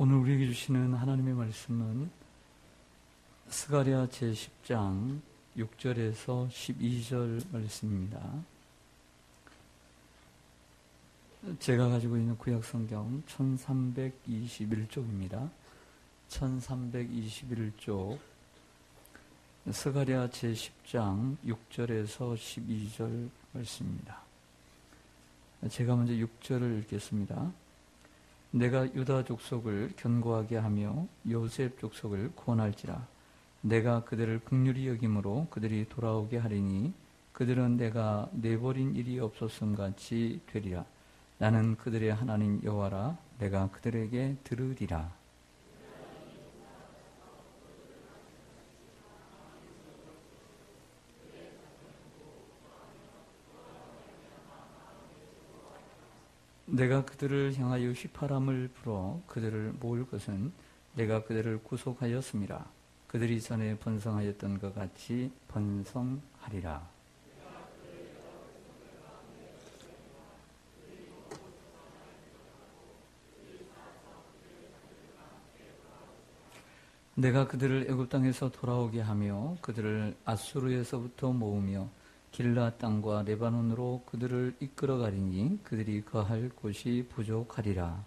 오늘 우리에게 주시는 하나님의 말씀은 스가랴 제10장 6절에서 12절 말씀입니다. 제가 가지고 있는 구약성경 1321쪽입니다. 1321쪽 스가랴 제10장 6절에서 12절 말씀입니다. 제가 먼저 6절을 읽겠습니다. 내가 유다 족속을 견고하게 하며 요셉 족속을 구원할지라. 내가 그들을 긍휼히 여김으로 그들이 돌아오게 하리니 그들은 내가 내버린 일이 없었음 같이 되리라. 나는 그들의 하나님 여호와라. 내가 그들에게 들으리라. 내가 그들을 향하여 휘파람을 불어 그들을 모을 것은 내가 그들을 구속하였음이라. 그들이 전에 번성하였던 것 같이 번성하리라. 내가 그들을 애굽 땅에서 돌아오게 하며 그들을 아수르에서부터 모으며 길라 땅과 레바논으로 그들을 이끌어 가리니 그들이 거할 곳이 부족하리라.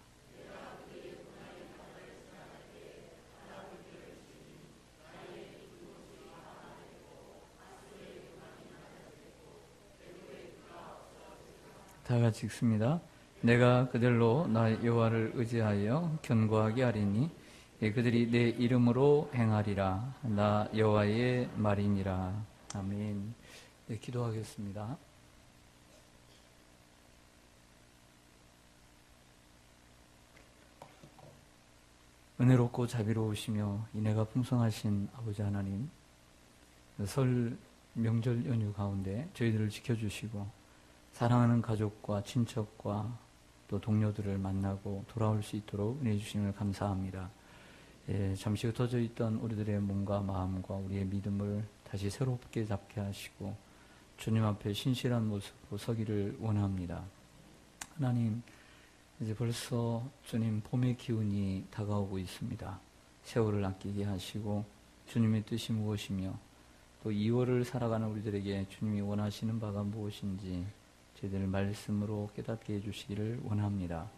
다 같이 읽습니다. 내가 그들로 나 여호와를 의지하여 견고하게 하리니 그들이 내 이름으로 행하리라. 나 여호와의 말이니라. 아멘. 네, 기도하겠습니다. 은혜롭고 자비로우시며 인애가 풍성하신 아버지 하나님, 설 명절 연휴 가운데 저희들을 지켜주시고 사랑하는 가족과 친척과 또 동료들을 만나고 돌아올 수 있도록 은혜 주심을 감사합니다. 잠시 흩어져 있던 우리들의 몸과 마음과 우리의 믿음을 다시 새롭게 잡게 하시고 주님 앞에 신실한 모습으로 서기를 원합니다. 하나님, 이제 벌써 주님 봄의 기운이 다가오고 있습니다. 세월을 아끼게 하시고 주님의 뜻이 무엇이며 또 2월을 살아가는 우리들에게 주님이 원하시는 바가 무엇인지 저희들 말씀으로 깨닫게 해주시기를 원합니다.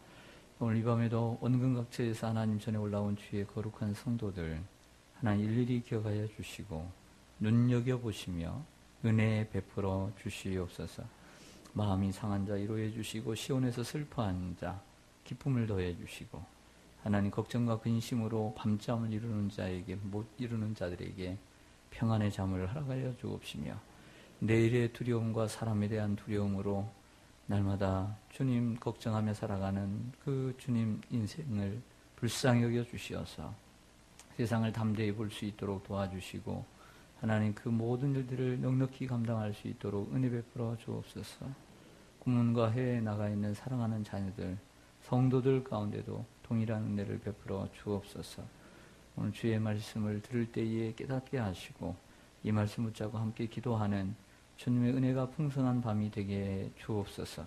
오늘 이 밤에도 원근각처에서 하나님 전에 올라온 주의 거룩한 성도들 하나님 일일이 기억하여 주시고 눈여겨보시며 은혜 베풀어 주시옵소서. 마음이 상한 자 위로해 주시고 시온에서 슬퍼한 자 기쁨을 더해 주시고 하나님 걱정과 근심으로 밤잠을 이루는 자에게 못 이루는 자들에게 평안의 잠을 허락하여 주옵시며 내일의 두려움과 사람에 대한 두려움으로 날마다 주님 걱정하며 살아가는 그 주님 인생을 불쌍히 여겨 주시어서 세상을 담대히 볼 수 있도록 도와주시고 하나님 그 모든 일들을 넉넉히 감당할 수 있도록 은혜 베풀어 주옵소서. 국문과 해외에 나가 있는 사랑하는 자녀들, 성도들 가운데도 동일한 은혜를 베풀어 주옵소서. 오늘 주의 말씀을 들을 때에 깨닫게 하시고 이 말씀 붙잡고 함께 기도하는 주님의 은혜가 풍성한 밤이 되게 주옵소서.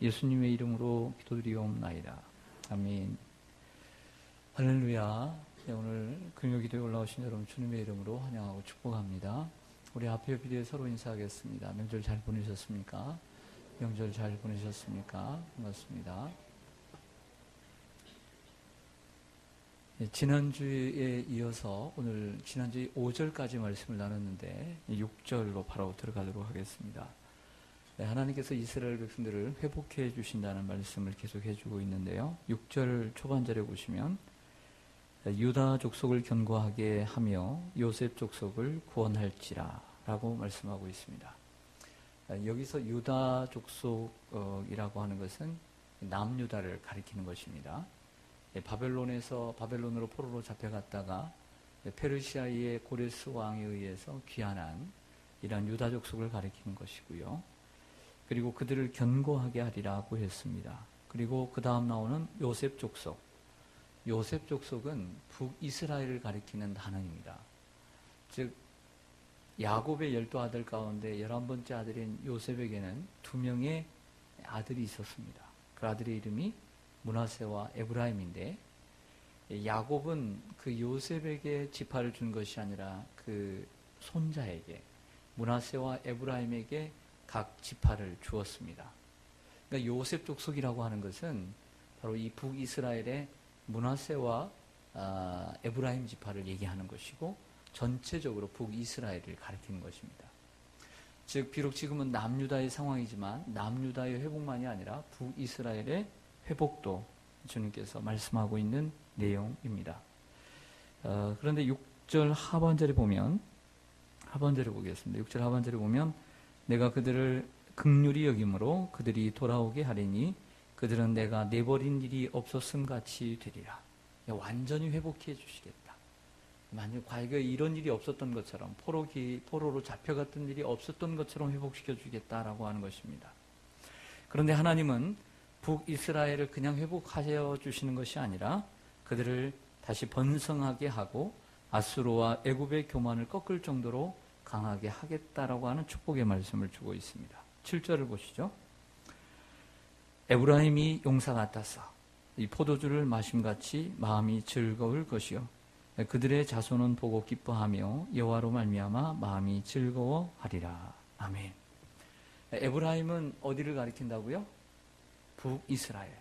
예수님의 이름으로 기도드리옵나이다. 아멘. 할렐루야. 오늘 금요기도에 올라오신 여러분 주님의 이름으로 환영하고 축복합니다. 우리 앞에 옆에 서로 인사하겠습니다. 명절 잘 보내셨습니까? 명절 잘 보내셨습니까? 반갑습니다. 지난주에 이어서 오늘 지난주에 5절까지 말씀을 나눴는데 6절로 바로 들어가도록 하겠습니다. 하나님께서 이스라엘 백성들을 회복해 주신다는 말씀을 계속 해주고 있는데요. 6절 초반절에 보시면 유다 족속을 견고하게 하며 요셉 족속을 구원할지라 라고 말씀하고 있습니다. 여기서 유다 족속이라고 하는 것은 남유다를 가리키는 것입니다. 바벨론으로 포로로 잡혀갔다가 페르시아의 고레스 왕에 의해서 귀환한 이러한 유다 족속을 가리키는 것이고요. 그리고 그들을 견고하게 하리라고 했습니다. 그리고 그 다음 나오는 요셉 족속. 요셉 족속은 북이스라엘을 가리키는 단어입니다. 즉 야곱의 12아들 가운데 11번째 아들인 요셉에게는 2명의 아들이 있었습니다. 그 아들의 이름이 므낫세와 에브라임인데 야곱은 그 요셉에게 지파를 준 것이 아니라 그 손자에게, 므낫세와 에브라임에게 각 지파를 주었습니다. 그러니까 요셉 족속이라고 하는 것은 바로 이 북이스라엘의 므낫세와 에브라임 지파를 얘기하는 것이고, 전체적으로 북이스라엘을 가리키는 것입니다. 즉 비록 지금은 남유다의 상황이지만 남유다의 회복만이 아니라 북이스라엘의 회복도 주님께서 말씀하고 있는 내용입니다. 그런데 6절 하반절에 보면, 하반절에 보겠습니다. 6절 하반절에 보면 내가 그들을 긍휼히 여김으로 그들이 돌아오게 하리니 그들은 내가 내버린 일이 없었음 같이 되리라. 완전히 회복해 주시겠다. 만약 과거에 이런 일이 없었던 것처럼, 포로로 잡혀갔던 일이 없었던 것처럼 회복시켜 주겠다라고 하는 것입니다. 그런데 하나님은 북이스라엘을 그냥 회복하여 주시는 것이 아니라 그들을 다시 번성하게 하고 아수르와 애굽의 교만을 꺾을 정도로 강하게 하겠다라고 하는 축복의 말씀을 주고 있습니다. 7절을 보시죠. 에브라임이 용사 같아서 이 포도주를 마심같이 마음이 즐거울 것이요 그들의 자손은 보고 기뻐하며 여호와로 말미암아 마음이 즐거워하리라. 아멘. 에브라임은 어디를 가리킨다고요? 북이스라엘.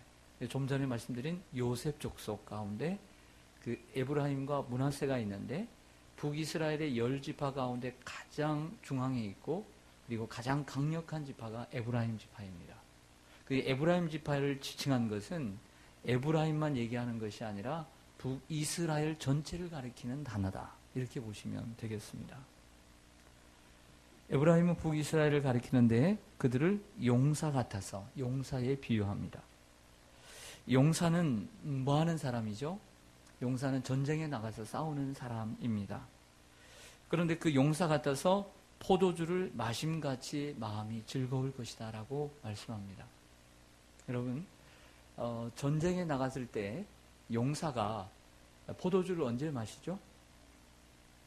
좀 전에 말씀드린 요셉 족속 가운데 그 에브라임과 므낫세가 있는데, 북이스라엘의 10지파 가운데 가장 중앙에 있고 그리고 가장 강력한 지파가 에브라임 지파입니다. 그 에브라임 지파를 지칭한 것은 에브라임만 얘기하는 것이 아니라 북이스라엘 전체를 가리키는 단어다, 이렇게 보시면 되겠습니다. 에브라임은 북이스라엘을 가리키는데 그들을 용사 같아서 용사에 비유합니다. 용사는 뭐 하는 사람이죠? 용사는 전쟁에 나가서 싸우는 사람입니다. 그런데 그 용사 같아서 포도주를 마심같이 마음이 즐거울 것이다 라고 말씀합니다. 여러분, 전쟁에 나갔을 때 용사가 포도주를 언제 마시죠?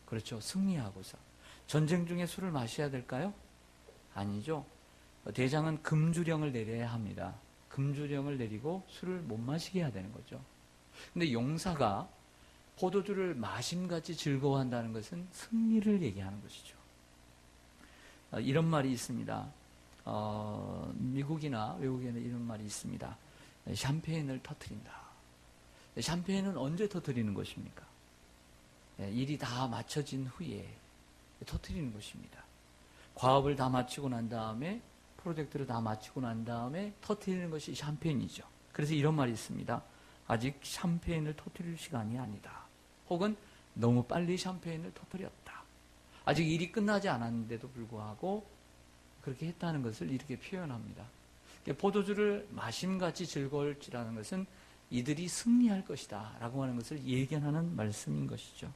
그렇죠. 승리하고서. 전쟁 중에 술을 마셔야 될까요? 아니죠. 대장은 금주령을 내려야 합니다. 금주령을 내리고 술을 못 마시게 해야 되는 거죠. 근데 용사가 포도주를 마심같이 즐거워한다는 것은 승리를 얘기하는 것이죠. 이런 말이 있습니다. 미국이나 외국에는 이런 말이 있습니다. 샴페인을 터뜨린다. 샴페인은 언제 터뜨리는 것입니까? 일이 다 마쳐진 후에 터뜨리는 것입니다. 과업을 다 마치고 난 다음에, 프로젝트를 다 마치고 난 다음에 터뜨리는 것이 샴페인이죠. 그래서 이런 말이 있습니다. 아직 샴페인을 터뜨릴 시간이 아니다. 혹은 너무 빨리 샴페인을 터뜨렸다. 아직 일이 끝나지 않았는데도 불구하고 그렇게 했다는 것을 이렇게 표현합니다. 포도주를 마심같이 즐거울지라는 것은 이들이 승리할 것이다 라고 하는 것을 예견하는 말씀인 것이죠.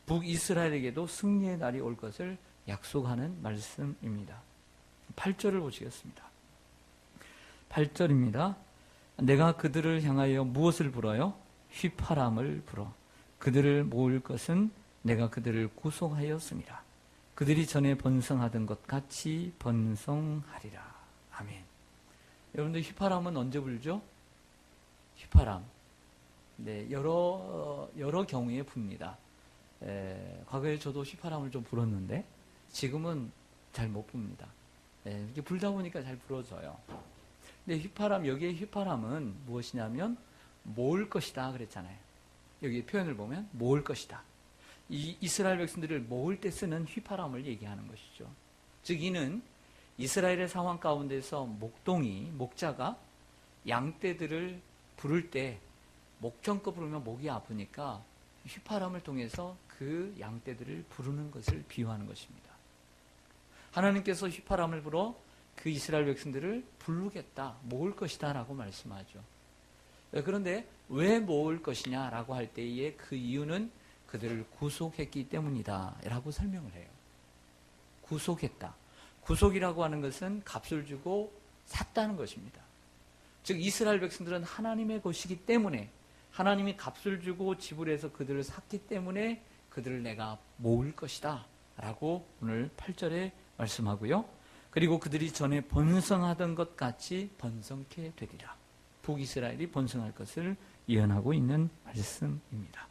북이스라엘에게도 승리의 날이 올 것을 약속하는 말씀입니다. 8절을 보시겠습니다. 8절입니다. 내가 그들을 향하여 무엇을 불어요? 휘파람을 불어. 그들을 모을 것은 내가 그들을 구속하였습니다. 그들이 전에 번성하던 것 같이 번성하리라. 아멘. 여러분들, 휘파람은 언제 불죠? 휘파람. 네, 여러 경우에 붑니다. 과거에 저도 휘파람을 좀 불었는데 지금은 잘 못 붑니다. 이렇게 불다 보니까 잘 불어져요. 근데 휘파람, 여기에 휘파람은 무엇이냐면 모을 것이다 그랬잖아요. 여기 표현을 보면 모을 것이다. 이 이스라엘 백성들을 모을 때 쓰는 휘파람을 얘기하는 것이죠. 즉 이는 이스라엘의 상황 가운데서 목자가 양떼들을 부를 때 목청껏 부르면 목이 아프니까 휘파람을 통해서 그 양떼들을 부르는 것을 비유하는 것입니다. 하나님께서 휘파람을 불어 그 이스라엘 백성들을 부르겠다, 모을 것이다 라고 말씀하죠. 그런데 왜 모을 것이냐라고 할 때에 그 이유는 그들을 구속했기 때문이다 라고 설명을 해요. 구속했다. 구속이라고 하는 것은 값을 주고 샀다는 것입니다. 즉 이스라엘 백성들은 하나님의 것이기 때문에, 하나님이 값을 주고 지불해서 그들을 샀기 때문에 그들을 내가 모을 것이다 라고 오늘 8절에 말씀하고요. 그리고 그들이 전에 번성하던 것 같이 번성케 되리라. 북이스라엘이 번성할 것을 예언하고 있는 말씀입니다.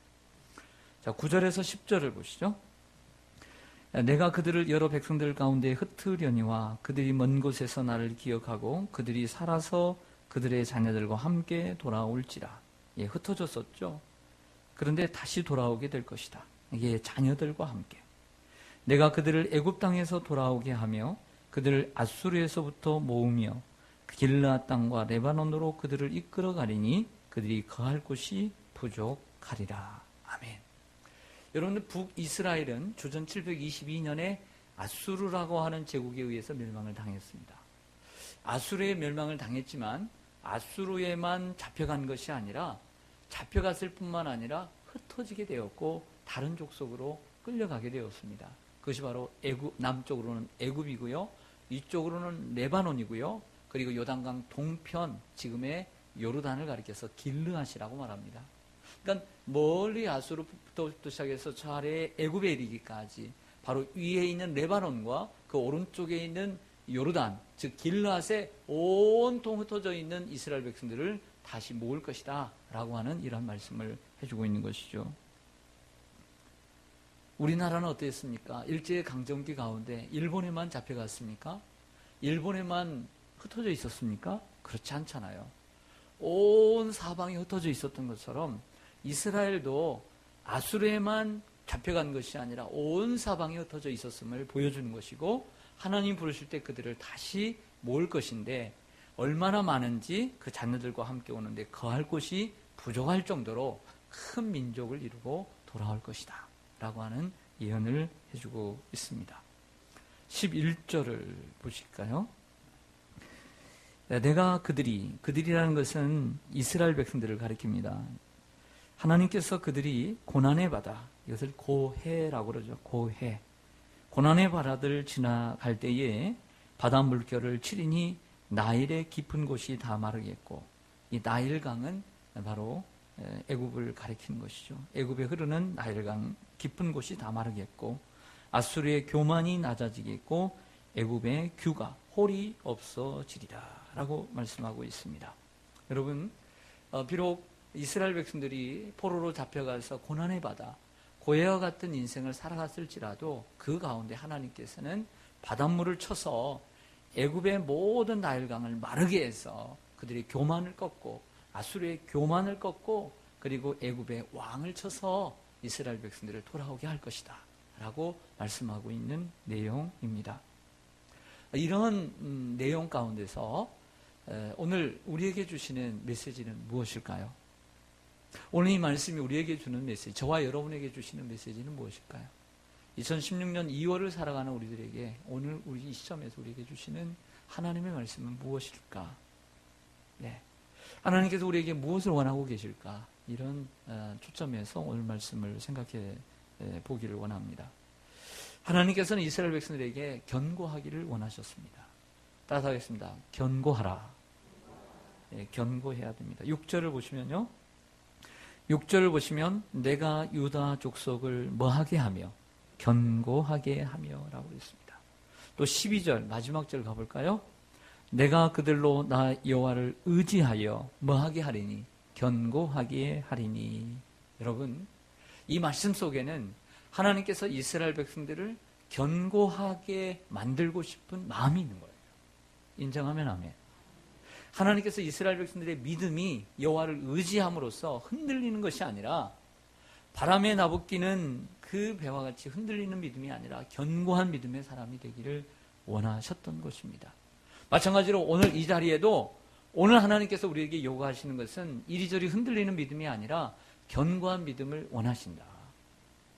자, 9절에서 10절을 보시죠. 내가 그들을 여러 백성들 가운데 흩으려니와 그들이 먼 곳에서 나를 기억하고 그들이 살아서 그들의 자녀들과 함께 돌아올지라. 예, 흩어졌었죠. 그런데 다시 돌아오게 될 것이다. 이게 자녀들과 함께. 내가 그들을 애굽 땅에서 돌아오게 하며 그들을 아수르에서부터 모으며 길르앗 땅과 레바논으로 그들을 이끌어 가리니 그들이 거할 곳이 부족하리라. 아멘. 여러분, 북이스라엘은 주전 722년에 아수르라고 하는 제국에 의해서 멸망을 당했습니다. 아수르에 멸망을 당했지만 아수르에만 잡혀간 것이 아니라 잡혀갔을 뿐만 아니라 흩어지게 되었고 다른 족속으로 끌려가게 되었습니다. 그것이 바로 남쪽으로는 애굽이고요, 이쪽으로는 레바논이고요, 그리고 요단강 동편, 지금의 요르단을 가리켜서 길르앗이라고 말합니다. 그러니까 멀리 아수르부터 시작해서 저 아래에 애굽에 이르기까지 바로 위에 있는 레바논과 그 오른쪽에 있는 요르단, 즉 길르앗에 온통 흩어져 있는 이스라엘 백성들을 다시 모을 것이다 라고 하는 이런 말씀을 해주고 있는 것이죠. 우리나라는 어땠습니까? 일제강점기 가운데 일본에만 잡혀갔습니까? 일본에만 흩어져 있었습니까? 그렇지 않잖아요. 온 사방에 흩어져 있었던 것처럼 이스라엘도 아수르에만 잡혀간 것이 아니라 온 사방에 흩어져 있었음을 보여주는 것이고, 하나님 부르실 때 그들을 다시 모을 것인데 얼마나 많은지 그 자녀들과 함께 오는데 거할 곳이 부족할 정도로 큰 민족을 이루고 돌아올 것이다 라고 하는 예언을 해주고 있습니다. 11절을 보실까요? 내가 그들이라는 것은 이스라엘 백성들을 가리킵니다. 하나님께서 그들이 고난의 바다, 이것을 고해라고 그러죠. 고해. 고난의 바다를 지나갈 때에 바다 물결을 치리니 나일의 깊은 곳이 다 마르겠고, 이 나일강은 바로 애굽을 가리키는 것이죠. 애굽에 흐르는 나일강 깊은 곳이 다 마르겠고, 아수르의 교만이 낮아지겠고, 애굽의 규가 홀이 없어지리라 라고 말씀하고 있습니다. 여러분, 비록 이스라엘 백성들이 포로로 잡혀가서 고난의 바다, 고해와 같은 인생을 살아갔을지라도 그 가운데 하나님께서는 바닷물을 쳐서 애굽의 모든 나일강을 마르게 해서 그들의 교만을 꺾고, 아수르의 교만을 꺾고, 그리고 애굽의 왕을 쳐서 이스라엘 백성들을 돌아오게 할 것이다 라고 말씀하고 있는 내용입니다. 이런 내용 가운데서 오늘 우리에게 주시는 메시지는 무엇일까요? 오늘 이 말씀이 우리에게 주는 메시지, 저와 여러분에게 주시는 메시지는 무엇일까요? 2016년 2월을 살아가는 우리들에게 오늘 우리 이 시점에서 우리에게 주시는 하나님의 말씀은 무엇일까? 네. 하나님께서 우리에게 무엇을 원하고 계실까? 이런 초점에서 오늘 말씀을 생각해 보기를 원합니다. 하나님께서는 이스라엘 백성들에게 견고하기를 원하셨습니다. 따라하겠습니다. 견고하라. 네, 견고해야 됩니다. 6절을 보시면요. 6절을 보시면 내가 유다 족속을 뭐하게 하며 견고하게 하며 라고 했습니다. 또 12절 마지막 절 가볼까요? 내가 그들로 나 여호와를 의지하여 뭐하게 하리니 견고하게 하리니. 여러분, 이 말씀 속에는 하나님께서 이스라엘 백성들을 견고하게 만들고 싶은 마음이 있는 거예요. 인정하면 아멘. 하나님께서 이스라엘 백성들의 믿음이 여호와를 의지함으로써 흔들리는 것이 아니라, 바람에 나부끼는 그 배와 같이 흔들리는 믿음이 아니라 견고한 믿음의 사람이 되기를 원하셨던 것입니다. 마찬가지로 오늘 이 자리에도 오늘 하나님께서 우리에게 요구하시는 것은 이리저리 흔들리는 믿음이 아니라 견고한 믿음을 원하신다.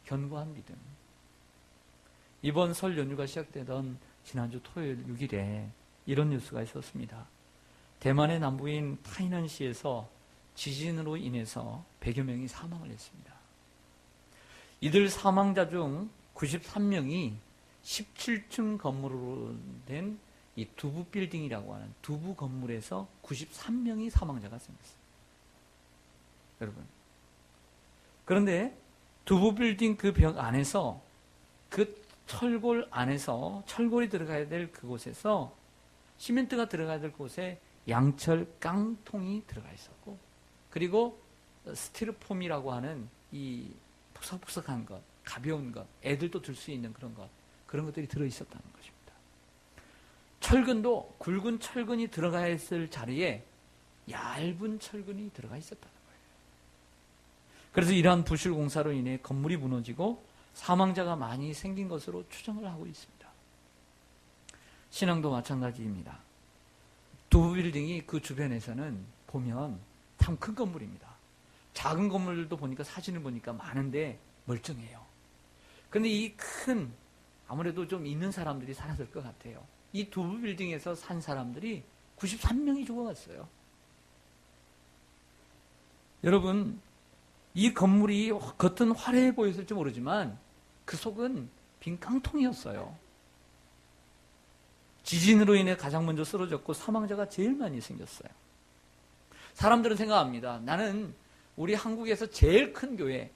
견고한 믿음. 이번 설 연휴가 시작되던 지난주 토요일 6일에 이런 뉴스가 있었습니다. 대만의 남부인 타이난시에서 지진으로 인해서 100여 명이 사망을 했습니다. 이들 사망자 중 93명이 17층 건물로 된 이 두부 빌딩이라고 하는 두부 건물에서 93명이 사망자가 생겼어요. 여러분. 그런데 두부 빌딩 그 벽 안에서, 그 철골 안에서, 철골이 들어가야 될 그곳에서, 시멘트가 들어가야 될 곳에 양철 깡통이 들어가 있었고, 그리고 스티로폼이라고 하는 이 푸석푸석한 것, 가벼운 것, 애들도 들 수 있는 그런 것들이 들어있었다는 것입니다. 철근도 굵은 철근이 들어가 있을 자리에 얇은 철근이 들어가 있었다는 거예요. 그래서 이러한 부실 공사로 인해 건물이 무너지고 사망자가 많이 생긴 것으로 추정을 하고 있습니다. 신앙도 마찬가지입니다. 두 빌딩이 그 주변에서는 보면 참 큰 건물입니다. 작은 건물도 보니까 사진을 보니까 많은데 멀쩡해요. 그런데 이 큰, 아무래도 좀 있는 사람들이 살았을 것 같아요. 이 두 빌딩에서 산 사람들이 93명이 죽어갔어요. 여러분, 이 건물이 겉은 화려해 보였을지 모르지만 그 속은 빈 깡통이었어요. 지진으로 인해 가장 먼저 쓰러졌고 사망자가 제일 많이 생겼어요. 사람들은 생각합니다. 나는 우리 한국에서 제일 큰 교회,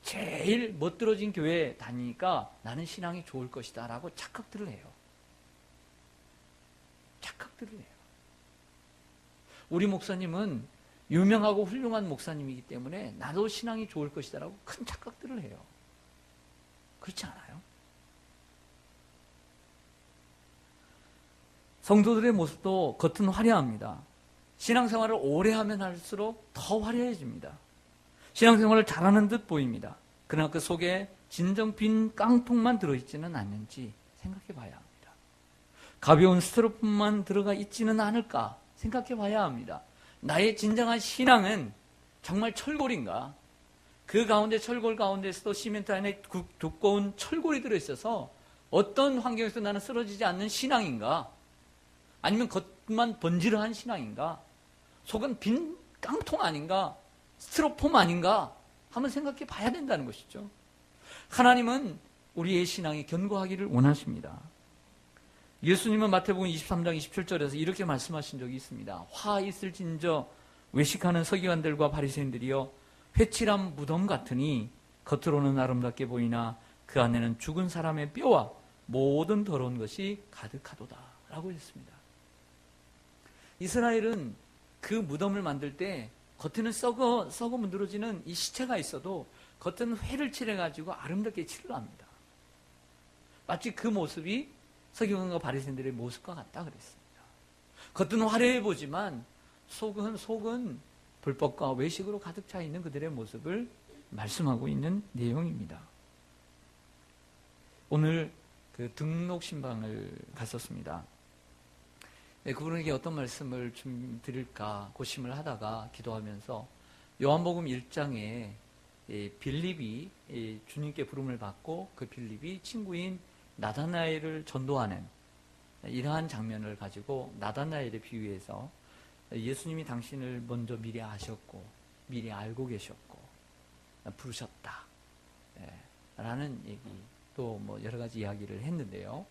제일 멋들어진 교회에 다니니까 나는 신앙이 좋을 것이다 라고 착각들을 해요. 착각들을 해요. 우리 목사님은 유명하고 훌륭한 목사님이기 때문에 나도 신앙이 좋을 것이다 라고 큰 착각들을 해요. 그렇지 않아요? 성도들의 모습도 겉은 화려합니다. 신앙생활을 오래 하면 할수록 더 화려해집니다. 신앙생활을 잘하는 듯 보입니다. 그러나 그 속에 진정 빈 깡통만 들어있지는 않는지 생각해 봐야 합니다. 가벼운 스티로폼만 들어가 있지는 않을까 생각해 봐야 합니다. 나의 진정한 신앙은 정말 철골인가? 그 가운데 철골 가운데서도 시멘트 안에 두꺼운 철골이 들어있어서 어떤 환경에서 나는 쓰러지지 않는 신앙인가? 아니면 겉만 번지르한 신앙인가? 속은 빈 깡통 아닌가? 스티로폼 아닌가? 한번 생각해 봐야 된다는 것이죠. 하나님은 우리의 신앙이 견고하기를 원하십니다. 예수님은 마태복음 23장 27절에서 이렇게 말씀하신 적이 있습니다. 화 있을진저 외식하는 서기관들과 바리새인들이여 회칠한 무덤 같으니 겉으로는 아름답게 보이나 그 안에는 죽은 사람의 뼈와 모든 더러운 것이 가득하도다 라고 했습니다. 이스라엘은 그 무덤을 만들 때 겉에는 썩어 문드러지는 이 시체가 있어도 겉은 회를 칠해가지고 아름답게 칠을 합니다. 마치 그 모습이 서기관과 바리새인들의 모습과 같다 그랬습니다. 겉은 화려해 보지만 속은 불법과 외식으로 가득 차 있는 그들의 모습을 말씀하고 있는 내용입니다. 오늘 그 등록 신방을 갔었습니다. 그분에게 어떤 말씀을 좀 드릴까 고심을 하다가 기도하면서 요한복음 1장에 빌립이 주님께 부름을 받고 그 빌립이 친구인 나다나엘을 전도하는 이러한 장면을 가지고 나다나엘에 비유해서 예수님이 당신을 먼저 미리 아셨고 미리 알고 계셨고 부르셨다 라는 얘기 또 뭐 여러 가지 이야기를 했는데요.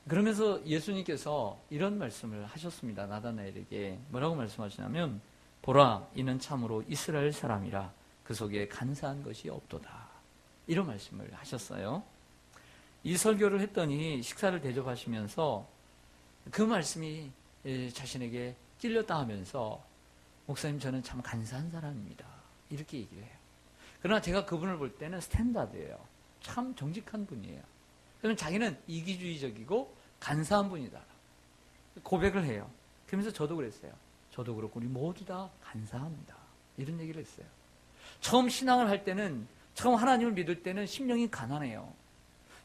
그러면서 예수님께서 이런 말씀을 하셨습니다. 나다나엘에게 뭐라고 말씀하시냐면 보라 이는 참으로 이스라엘 사람이라 그 속에 간사한 것이 없도다 이런 말씀을 하셨어요. 이 설교를 했더니 식사를 대접하시면서 그 말씀이 자신에게 찔렸다 하면서 목사님 저는 참 간사한 사람입니다 이렇게 얘기를 해요. 그러나 제가 그분을 볼 때는 스탠다드예요. 참 정직한 분이에요. 그러면 자기는 이기주의적이고 간사한 분이다 고백을 해요. 그러면서 저도 그랬어요. 저도 그렇고 우리 모두 다 간사합니다 이런 얘기를 했어요. 처음 신앙을 할 때는 처음 하나님을 믿을 때는 심령이 가난해요.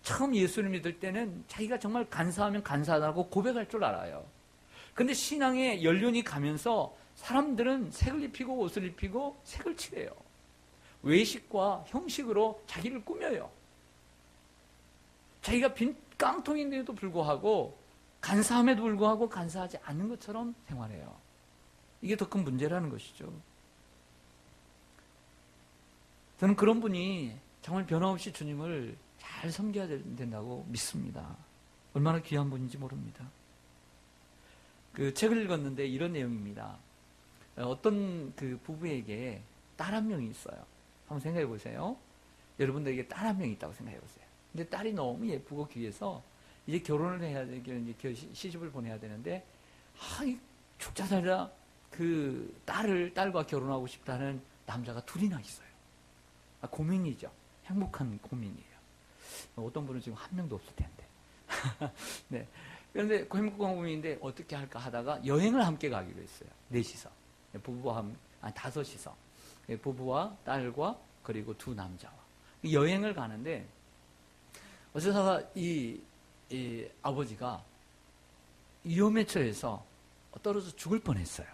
처음 예수를 믿을 때는 자기가 정말 간사하면 간사하다고 고백할 줄 알아요. 그런데 신앙의 연륜이 가면서 사람들은 색을 입히고 옷을 입히고 색을 칠해요. 외식과 형식으로 자기를 꾸며요. 자기가 빈 깡통인데도 불구하고 간사함에도 불구하고 간사하지 않는 것처럼 생활해요. 이게 더 큰 문제라는 것이죠. 저는 그런 분이 정말 변함없이 주님을 잘 섬겨야 된다고 믿습니다. 얼마나 귀한 분인지 모릅니다. 그 책을 읽었는데 이런 내용입니다. 어떤 그 부부에게 딸 한 명이 있어요. 한번 생각해 보세요. 여러분들에게 딸 한 명이 있다고 생각해 보세요. 근데 딸이 너무 예쁘고 귀해서 이제 결혼을 해야 되게 이제 시집을 보내야 되는데 이 죽자 살자 그 딸과 결혼하고 싶다는 남자가 둘이나 있어요. 고민이죠. 행복한 고민이에요. 어떤 분은 지금 한 명도 없을 텐데. 네. 그런데 그 행복한 고민인데 어떻게 할까 하다가 여행을 함께 가기로 했어요. 넷이서. 부부와 다섯이서. 부부와 딸과 그리고 두 남자와. 여행을 가는데 어쩌다가 이 아버지가 위험에 처해서 떨어져 죽을 뻔했어요.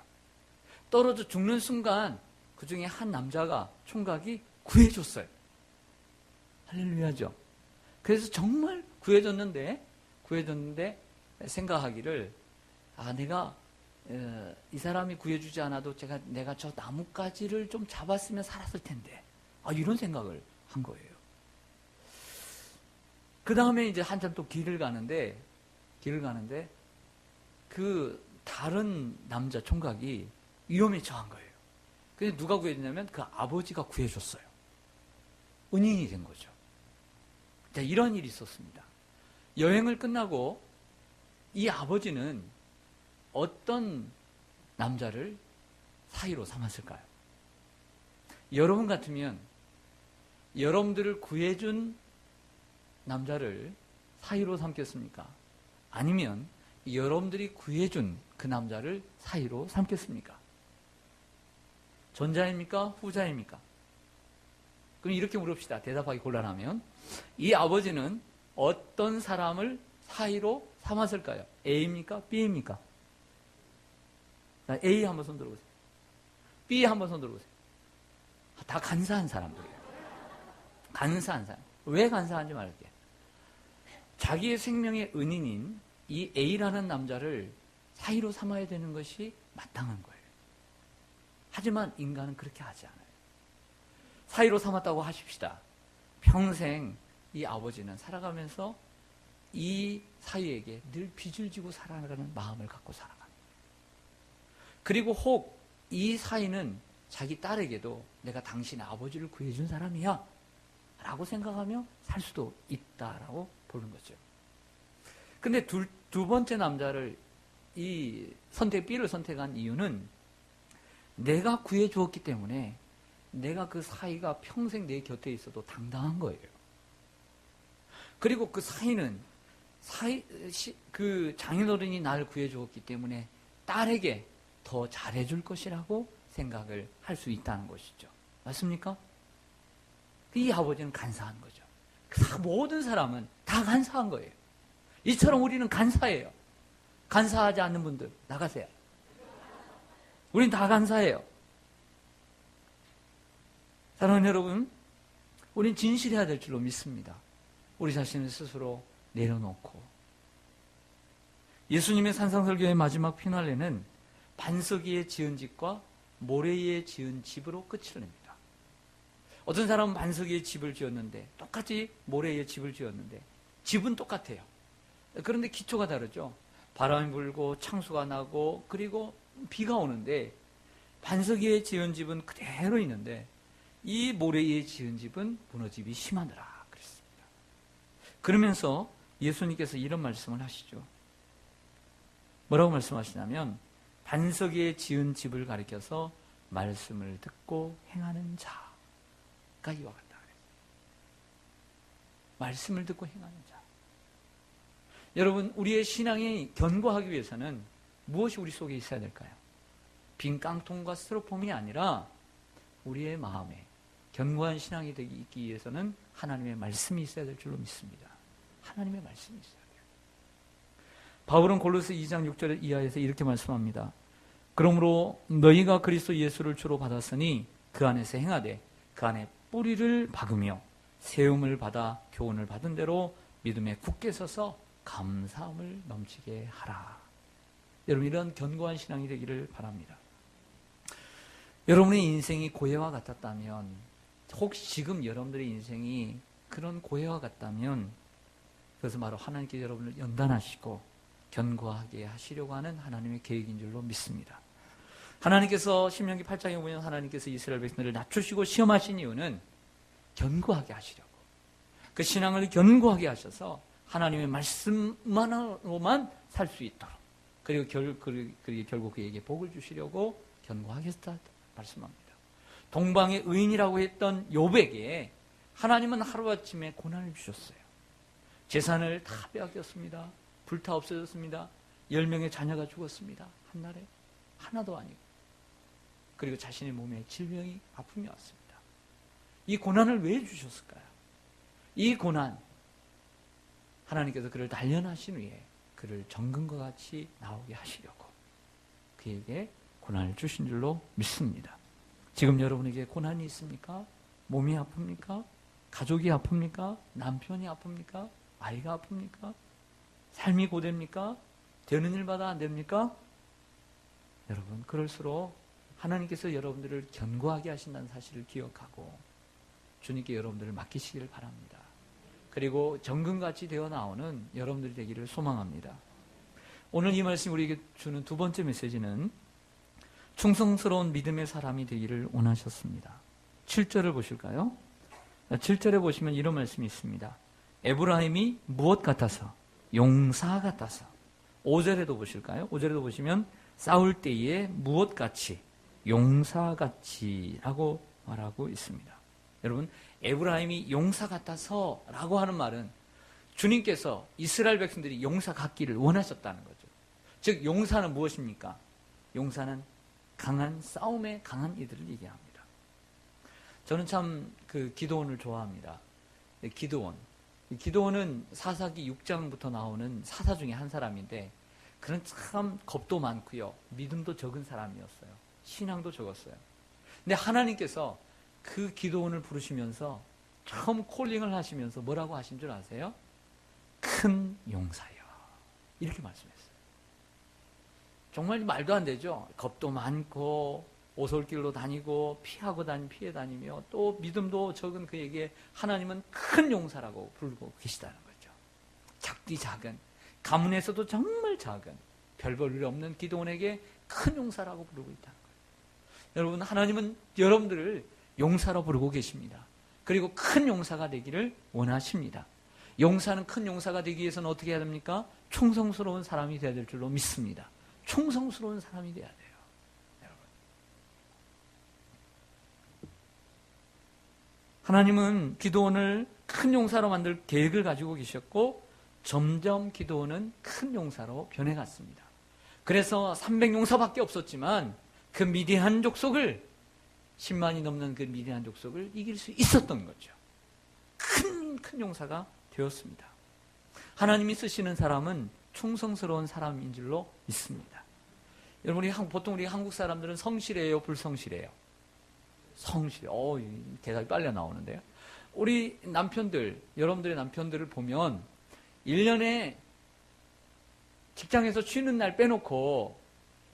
떨어져 죽는 순간 그 중에 한 남자가 총각이 구해줬어요. 할렐루야죠. 그래서 정말 구해줬는데 생각하기를 내가 이 사람이 구해주지 않아도 내가 저 나뭇가지를 좀 잡았으면 살았을 텐데 이런 생각을 한 거예요. 그 다음에 이제 한참 또 길을 가는데 그 다른 남자 총각이 위험에 처한 거예요. 그래서 누가 구해줬냐면 그 아버지가 구해줬어요. 은인이 된 거죠. 자, 이런 일이 있었습니다. 여행을 끝나고 이 아버지는 어떤 남자를 사이로 삼았을까요? 여러분 같으면 여러분들을 구해준 남자를 사이로 삼겠습니까? 아니면 여러분들이 구해준 그 남자를 사이로 삼겠습니까? 전자입니까? 후자입니까? 그럼 이렇게 물읍시다. 대답하기 곤란하면 이 아버지는 어떤 사람을 사이로 삼았을까요? A입니까? B입니까? A 한번 손 들어보세요. B 한번 손 들어보세요. 다 간사한 사람들이에요. 간사한 사람. 왜 간사한지 말할게요. 자기의 생명의 은인인 이 A라는 남자를 사이로 삼아야 되는 것이 마땅한 거예요. 하지만 인간은 그렇게 하지 않아요. 사이로 삼았다고 하십시다. 평생 이 아버지는 살아가면서 이 사위에게 늘 빚을 지고 살아가는 마음을 갖고 살아갑니다. 그리고 혹 이 사위는 자기 딸에게도 내가 당신의 아버지를 구해준 사람이야 라고 생각하며 살 수도 있다라고 보는 거죠. 근데 두 번째 남자를 B를 선택한 이유는 내가 구해주었기 때문에 내가 그 사위가 평생 내 곁에 있어도 당당한 거예요. 그리고 그 사위는 그 장인어른이 나를 구해주었기 때문에 딸에게 더 잘해줄 것이라고 생각을 할 수 있다는 것이죠. 맞습니까? 이 아버지는 간사한 거죠. 모든 사람은 다 간사한 거예요. 이처럼 우리는 간사해요. 간사하지 않는 분들 나가세요. 우린 다 간사해요. 사랑하는 여러분, 우린 진실해야 될 줄로 믿습니다. 우리 자신을 스스로 내려놓고. 예수님의 산상설교의 마지막 피날레는 반석 위에 지은 집과 모래 위에 지은 집으로 끝을 냅니다. 어떤 사람은 반석 위에 집을 지었는데 똑같이 모래 위에 집을 지었는데 집은 똑같아요. 그런데 기초가 다르죠. 바람이 불고 창수가 나고 그리고 비가 오는데 반석 위에 지은 집은 그대로 있는데 이 모래 위에 지은 집은 무너짐이 심하더라 그랬습니다. 그러면서 예수님께서 이런 말씀을 하시죠. 뭐라고 말씀하시냐면 반석 위에 지은 집을 가리켜서 말씀을 듣고 행하는 자가 이와 같다 그랬어요. 말씀을 듣고 행하는 자. 여러분, 우리의 신앙이 견고하기 위해서는 무엇이 우리 속에 있어야 될까요? 빈 깡통과 스티로폼이 아니라 우리의 마음에 견고한 신앙이 되기 위해서는 하나님의 말씀이 있어야 될 줄로 믿습니다. 하나님의 말씀이 있어야 돼요. 바울은 골로새 2장 6절 이하에서 이렇게 말씀합니다. 그러므로 너희가 그리스도 예수를 주로 받았으니 그 안에서 행하되 그 안에 뿌리를 박으며 세움을 받아 교훈을 받은 대로 믿음에 굳게 서서 감사함을 넘치게 하라. 여러분, 이런 견고한 신앙이 되기를 바랍니다. 여러분의 인생이 고해와 같았다면, 혹시 지금 여러분들의 인생이 그런 고해와 같다면 그것은 바로 하나님께 여러분을 연단하시고 견고하게 하시려고 하는 하나님의 계획인 줄로 믿습니다. 하나님께서 신명기 8장에 보면 하나님께서 이스라엘 백성들을 낮추시고 시험하신 이유는 견고하게 하시려고, 그 신앙을 견고하게 하셔서 하나님의 말씀만으로만 살 수 있도록, 그리고 결국 그에게 복을 주시려고 견고하겠다 말씀합니다. 동방의 의인이라고 했던 욥에게 하나님은 하루아침에 고난을 주셨어요. 재산을 다 빼앗겼습니다. 불타 없어졌습니다. 10명의 자녀가 죽었습니다. 한날에 하나도 아니고. 그리고 자신의 몸에 질병이 아픔이 왔습니다. 이 고난을 왜 주셨을까요? 이 고난, 하나님께서 그를 단련하신 후에 그를 정금과 같이 나오게 하시려고 그에게 고난을 주신 줄로 믿습니다. 지금 여러분에게 고난이 있습니까? 몸이 아픕니까? 가족이 아픕니까? 남편이 아픕니까? 아이가 아픕니까? 삶이 고됩니까? 되는 일마다 안 됩니까? 여러분, 그럴수록 하나님께서 여러분들을 견고하게 하신다는 사실을 기억하고 주님께 여러분들을 맡기시기를 바랍니다. 그리고 정금같이 되어 나오는 여러분들이 되기를 소망합니다. 오늘 이 말씀이 우리에게 주는 두 번째 메시지는 충성스러운 믿음의 사람이 되기를 원하셨습니다. 7절을 보실까요? 7절에 보시면 이런 말씀이 있습니다. 에브라임이 무엇 같아서? 용사 같아서. 5절에도 보실까요? 5절에도 보시면 싸울 때에 무엇같이? 용사같이 라고 말하고 있습니다. 여러분, 에브라임이 용사 같아서 라고 하는 말은 주님께서 이스라엘 백성들이 용사 같기를 원하셨다는 거죠. 즉 용사는 무엇입니까? 용사는 강한, 싸움에 강한 이들을 얘기합니다. 저는 참 그 기드온을 좋아합니다. 기드온은 사사기 6장부터 나오는 사사 중에 한 사람인데 그는 참 겁도 많고요. 믿음도 적은 사람이었어요. 신앙도 적었어요. 근데 하나님께서 그 기드온을 부르시면서 처음 콜링을 하시면서 뭐라고 하신 줄 아세요? 큰 용사여. 이렇게 말씀했어요. 정말 말도 안 되죠. 겁도 많고 오솔길로 다니고 피해 다니며 또 믿음도 적은 그에게 하나님은 큰 용사라고 부르고 계시다는 거죠. 작디 작은, 가문에서도 정말 작은, 별 볼 일 없는 기드온에게 큰 용사라고 부르고 있다는 거예요. 여러분, 하나님은 여러분들을 용사로 부르고 계십니다. 그리고 큰 용사가 되기를 원하십니다. 용사는 큰 용사가 되기 위해서는 어떻게 해야 됩니까? 충성스러운 사람이 되어야 될 줄로 믿습니다. 충성스러운 사람이 되어야 돼요. 여러분. 하나님은 기드온을 큰 용사로 만들 계획을 가지고 계셨고 점점 기드온은 큰 용사로 변해갔습니다. 그래서 300용사밖에 없었지만 그 미디안 족속을 10만이 넘는 그 미디안 족속을 이길 수 있었던 거죠. 큰 용사가 되었습니다. 하나님이 쓰시는 사람은 충성스러운 사람인 줄로 믿습니다. 여러분, 보통 우리 한국 사람들은 성실해요, 불성실해요? 성실해요. 대답이 빨리 나오는데요. 우리 남편들, 여러분들의 남편들을 보면 1년에 직장에서 쉬는 날 빼놓고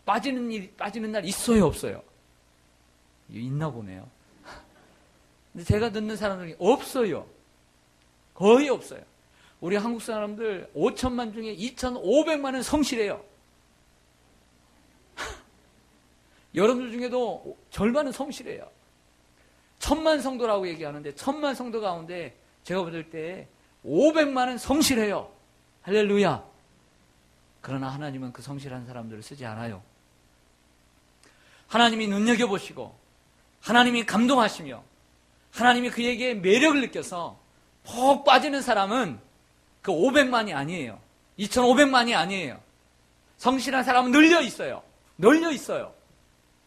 빠지는 날 있어요, 없어요? 있나 보네요. 근데 제가 듣는 사람들이 없어요. 거의 없어요. 우리 한국 사람들 5천만 중에 2,500만은 성실해요. 여러분들 중에도 절반은 성실해요. 1,000만 성도라고 얘기하는데 1,000만 성도 가운데 제가 볼 때 500만은 성실해요. 할렐루야. 그러나 하나님은 그 성실한 사람들을 쓰지 않아요. 하나님이 눈여겨보시고 하나님이 감동하시며 하나님이 그에게 매력을 느껴서 푹 빠지는 사람은 그 500만이 아니에요. 2,500만이 아니에요. 성실한 사람은 널려 있어요.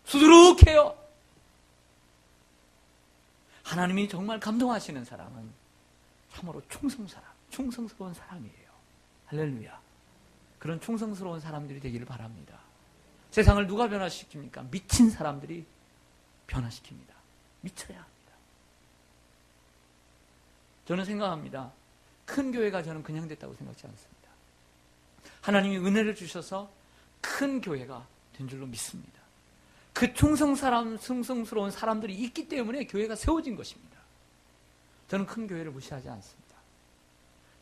수두룩해요. 하나님이 정말 감동하시는 사람은 참으로 충성스러운 사람이에요. 할렐루야. 그런 충성스러운 사람들이 되기를 바랍니다. 세상을 누가 변화시킵니까? 미친 사람들이 변화시킵니다. 미쳐야 합니다. 저는 생각합니다. 큰 교회가 저는 그냥 됐다고 생각하지 않습니다. 하나님이 은혜를 주셔서 큰 교회가 된 줄로 믿습니다. 그 충성스러운 사람들이 있기 때문에 교회가 세워진 것입니다. 저는 큰 교회를 무시하지 않습니다.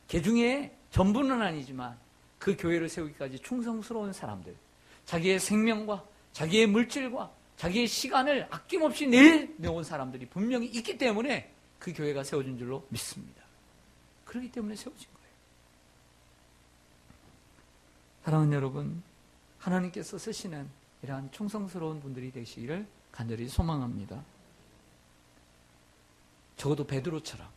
개 중에 전부는 아니지만 그 교회를 세우기까지 충성스러운 사람들, 자기의 생명과 자기의 물질과 자기의 시간을 아낌없이 내놓은 사람들이 분명히 있기 때문에 그 교회가 세워진 줄로 믿습니다. 그렇기 때문에 세워진 거예요. 사랑하는 여러분, 하나님께서 쓰시는 이러한 충성스러운 분들이 되시기를 간절히 소망합니다. 적어도 베드로처럼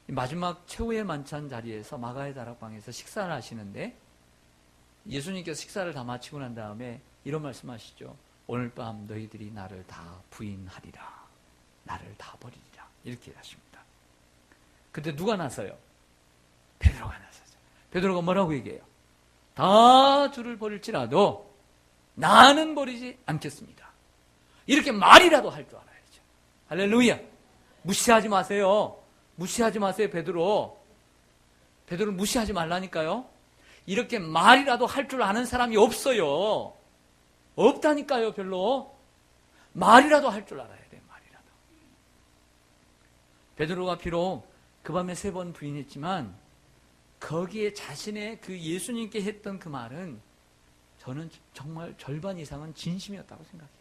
마지막 최후의 만찬 자리에서 마가의 다락방에서 식사를 하시는데 예수님께서 식사를 다 마치고 난 다음에 이런 말씀하시죠. 오늘 밤 너희들이 나를 다 부인하리라. 나를 다 버리리라. 이렇게 하십니다. 그때 누가 나서요? 베드로가 나서죠. 베드로가 뭐라고 얘기해요? 다 주를 버릴지라도 나는 버리지 않겠습니다. 이렇게 말이라도 할 줄 알아야죠. 할렐루야. 무시하지 마세요. 무시하지 마세요, 베드로. 베드로를 무시하지 말라니까요. 이렇게 말이라도 할 줄 아는 사람이 없어요. 없다니까요, 별로. 말이라도 할 줄 알아야 돼요, 말이라도. 베드로가 비록 그 밤에 3번 부인했지만 거기에 자신의 그 예수님께 했던 그 말은 저는 정말 절반 이상은 진심이었다고 생각해요.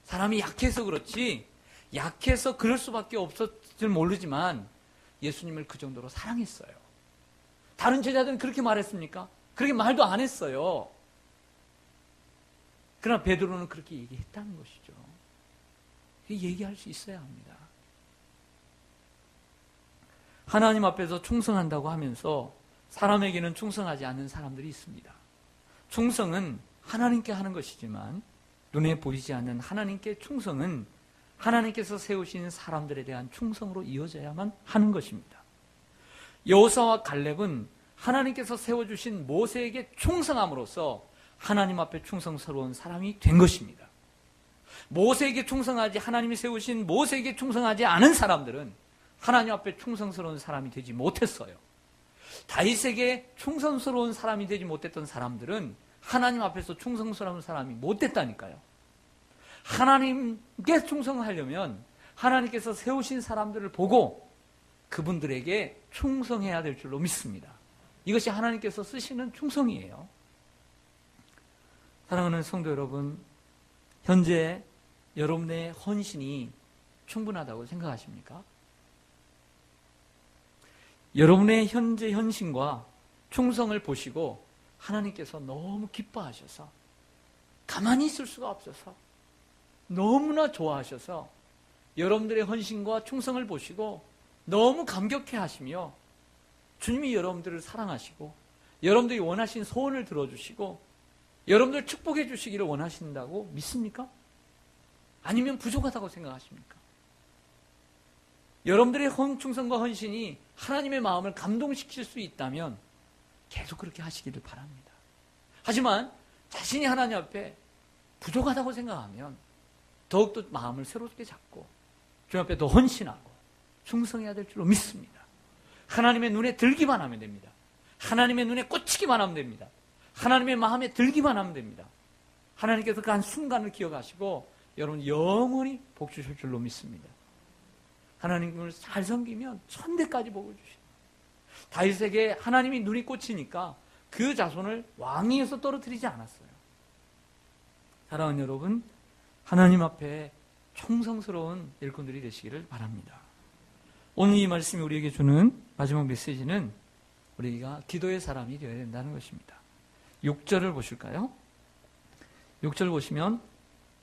사람이 약해서 그렇지, 약해서 그럴 수밖에 없었을 모르지만 예수님을 그 정도로 사랑했어요. 다른 제자들은 그렇게 말했습니까? 그렇게 말도 안 했어요. 그러나 베드로는 그렇게 얘기했다는 것이죠. 얘기할 수 있어야 합니다. 하나님 앞에서 충성한다고 하면서 사람에게는 충성하지 않는 사람들이 있습니다. 충성은 하나님께 하는 것이지만 눈에 보이지 않는 하나님께 충성은 하나님께서 세우신 사람들에 대한 충성으로 이어져야만 하는 것입니다. 여호수아와 갈렙은 하나님께서 세워주신 모세에게 충성함으로써 하나님 앞에 충성스러운 사람이 된 것입니다. 모세에게 충성하지, 하나님이 세우신 모세에게 충성하지 않은 사람들은 하나님 앞에 충성스러운 사람이 되지 못했어요. 다윗에게 충성스러운 사람이 되지 못했던 사람들은 하나님 앞에서 충성스러운 사람이 못 됐다니까요. 하나님께 충성하려면 하나님께서 세우신 사람들을 보고 그분들에게 충성해야 될 줄로 믿습니다. 이것이 하나님께서 쓰시는 충성이에요. 사랑하는 성도 여러분, 현재 여러분의 헌신이 충분하다고 생각하십니까? 여러분의 현재 헌신과 충성을 보시고 하나님께서 너무 기뻐하셔서 가만히 있을 수가 없어서 너무나 좋아하셔서 여러분들의 헌신과 충성을 보시고 너무 감격해 하시며 주님이 여러분들을 사랑하시고 여러분들이 원하신 소원을 들어주시고 여러분들 축복해 주시기를 원하신다고 믿습니까? 아니면 부족하다고 생각하십니까? 여러분들의 충성과 헌신이 하나님의 마음을 감동시킬 수 있다면 계속 그렇게 하시기를 바랍니다. 하지만 자신이 하나님 앞에 부족하다고 생각하면 더욱더 마음을 새롭게 잡고 주님 앞에 더 헌신하고 충성해야 될 줄로 믿습니다. 하나님의 눈에 들기만 하면 됩니다. 하나님의 눈에 꽂히기만 하면 됩니다. 하나님의 마음에 들기만 하면 됩니다. 하나님께서 그 한 순간을 기억하시고 여러분 영원히 복 주실 줄로 믿습니다. 하나님을 잘 섬기면 천대까지 복을 주십니다. 다윗에게 하나님이 눈이 꽂히니까 그 자손을 왕위에서 떨어뜨리지 않았어요. 사랑하는 여러분, 하나님 앞에 충성스러운 일꾼들이 되시기를 바랍니다. 오늘 이 말씀이 우리에게 주는 마지막 메시지는 우리가 기도의 사람이 되어야 된다는 것입니다. 6절을 보실까요? 6절 보시면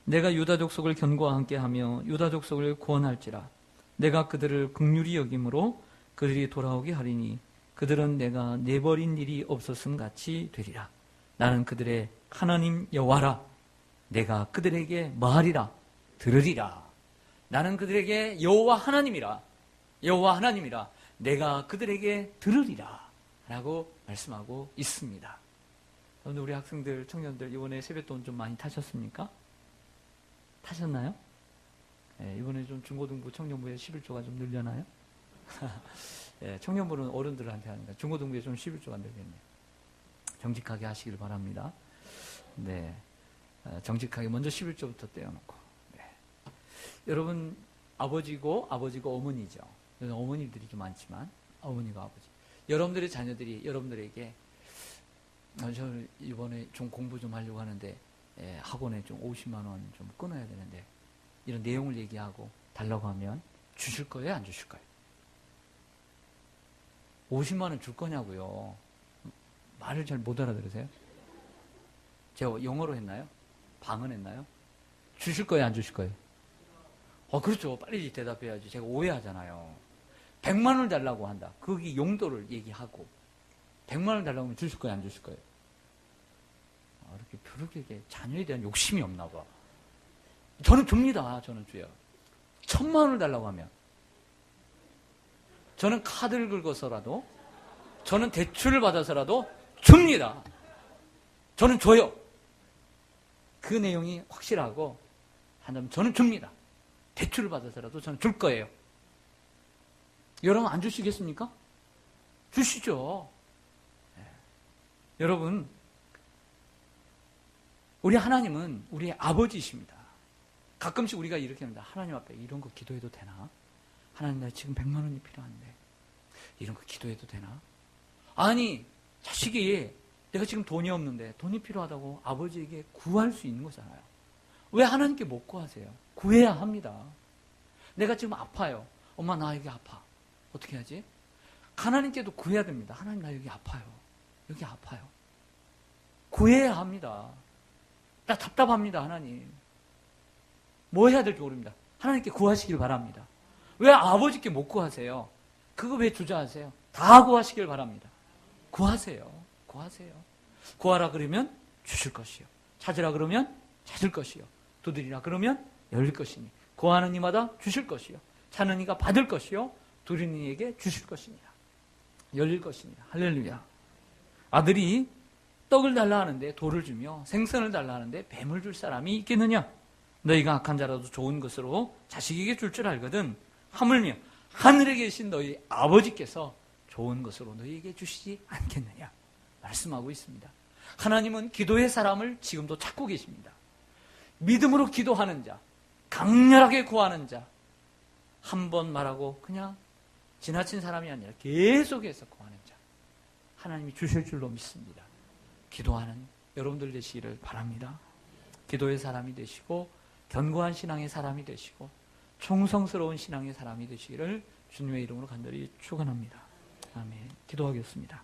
내가 유다 족속을 견고와 함께하며 유다 족속을 구원할지라 내가 그들을 긍휼히 여김으로 그들이 돌아오게 하리니 그들은 내가 내버린 일이 없었음 같이 되리라. 나는 그들의 하나님 여호와라. 내가 그들에게 말하리라. 들으리라. 나는 그들에게 여호와 하나님이라. 여호와 하나님이라. 내가 그들에게 들으리라. 라고 말씀하고 있습니다. 오늘 우리 학생들, 청년들 이번에 세뱃돈 좀 많이 타셨습니까? 타셨나요? 네, 이번에 좀 중고등부, 청년부에 11조가 좀 늘려나요? 네, 청년부는 어른들한테 하니까 중고등부에 좀 11조가 늘겠네요. 정직하게 하시길 바랍니다. 네, 정직하게 먼저 11조부터 떼어놓고. 네. 여러분 아버지고 어머니죠. 어머니들이 좀 많지만 어머니가 아버지. 여러분들의 자녀들이 여러분들에게 저 이번에 좀 공부 좀 하려고 하는데 학원에 좀 50만 원 좀 끊어야 되는데 이런 내용을 얘기하고 달라고 하면 주실 거예요? 안 주실 거예요? 50만 원 줄 거냐고요? 말을 잘 못 알아들으세요? 제가 영어로 했나요? 방언했나요? 주실 거예요? 안 주실 거예요? 그렇죠. 빨리 대답해야지. 제가 오해하잖아요. 100만 원을 달라고 한다. 거기 용도를 얘기하고 100만 원을 달라고 하면 주실 거예요, 안 주실 거예요? 이렇게 벼룩에게 자녀에 대한 욕심이 없나 봐. 저는 줍니다. 저는 줘요. 1000만 원을 달라고 하면 저는 카드를 긁어서라도, 저는 대출을 받아서라도 줍니다. 저는 줘요. 그 내용이 확실하고 한다면 저는 줍니다. 대출을 받아서라도 저는 줄 거예요. 여러분 안 주시겠습니까? 주시죠. 네. 여러분, 우리 하나님은 우리의 아버지이십니다. 가끔씩 우리가 이렇게 합니다. 하나님 앞에 이런 거 기도해도 되나? 하나님, 나 지금 100만 원이 필요한데 이런 거 기도해도 되나? 아니, 자식이 내가 지금 돈이 없는데 돈이 필요하다고 아버지에게 구할 수 있는 거잖아요. 왜 하나님께 못 구하세요? 구해야 합니다. 내가 지금 아파요. 엄마, 나 여기 아파. 어떻게 하지? 하나님께도 구해야 됩니다. 하나님, 나 여기 아파요. 여기 아파요. 구해야 합니다. 나 답답합니다, 하나님. 뭐 해야 될지 모릅니다. 하나님께 구하시길 바랍니다. 왜 아버지께 못 구하세요? 그거 왜 주저하세요? 다 구하시길 바랍니다. 구하세요. 구하세요. 구하라 그러면 주실 것이요. 찾으라 그러면 찾을 것이요. 두드리라 그러면 열릴 것이니. 구하는 이마다 주실 것이요. 찾는 이가 받을 것이요. 두드리는 이에게 주실 것이니라. 열릴 것이니라. 할렐루야. 아들이 떡을 달라 하는데 돌을 주며 생선을 달라 하는데 뱀을 줄 사람이 있겠느냐? 너희가 악한 자라도 좋은 것으로 자식에게 줄 줄 알거든. 하물며 하늘에 계신 너희 아버지께서 좋은 것으로 너희에게 주시지 않겠느냐? 말씀하고 있습니다. 하나님은 기도의 사람을 지금도 찾고 계십니다. 믿음으로 기도하는 자, 강렬하게 구하는 자, 한 번 말하고 그냥 지나친 사람이 아니라 계속해서 구하는 자, 하나님이 주실 줄로 믿습니다. 기도하는 여러분들 되시기를 바랍니다. 기도의 사람이 되시고 견고한 신앙의 사람이 되시고 충성스러운 신앙의 사람이 되시기를 주님의 이름으로 간절히 축원합니다. 아멘. 기도하겠습니다.